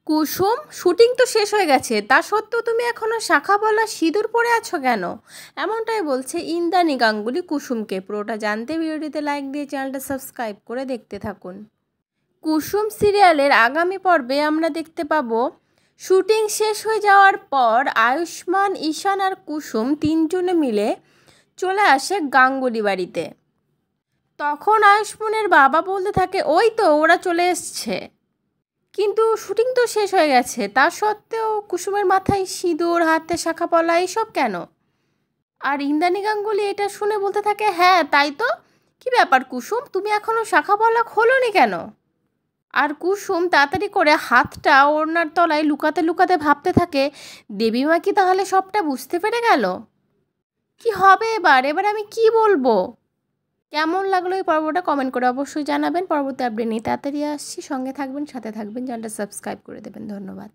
কুসুম, shooting তো শেষ হয়ে গেছে, তা সত্ত্বেও তুমি এখনো শাখা পলা সিঁদুর পরে আছো কেন? এমনটাই বলছে ইন্দ্রাণী গাঙ্গুলি কুসুমকে। পুরোটা জানতে ভিডিওটিতে লাইক দিয়ে চ্যানেলটা সাবস্ক্রাইব করে দেখতে থাকুন। কুসুম সিরিয়ালের আগামী পর্বে আমরা দেখতে পাবো শুটিং শেষ হয়ে যাওয়ার পর আয়ুষ্মান, ঈশান আর কুসুম তিনজনে মিলে চলে আসে গাঙ্গুলি বাড়িতে। তখন আয়ুষ্মানের বাবা বলতে থাকে, ওই তো ওরা চলে এসছে। কিন্তু শুটিং তো শেষ হয়ে গেছে, তা সত্ত্বেও কুসুমের মাথায় সিঁদুর, হাতে শাখা পলা এইসব কেন? আর ইন্দ্রাণী গাঙ্গুলি এটা শুনে বলতে থাকে, হ্যাঁ তাই তো, কি ব্যাপার কুসুম, তুমি এখনও শাখা পলা খোলোনি কেন? আর কুসুম তাড়াতাড়ি করে হাতটা ওড়নার তলায় লুকাতে লুকাতে ভাবতে থাকে, দেবীমা কি তাহলে সবটা বুঝতে পেরে গেল? কি হবে এবার আমি কি বলবো? কেমন লাগলো এই পর্বটা কমেন্ট করে অবশ্যই জানাবেন। পরবর্তী আপডেট নিয়ে তাড়াতাড়ি আসছি, সঙ্গে থাকবেন, সাথে থাকবেন, চ্যানেলটা সাবস্ক্রাইব করে দেবেন। ধন্যবাদ।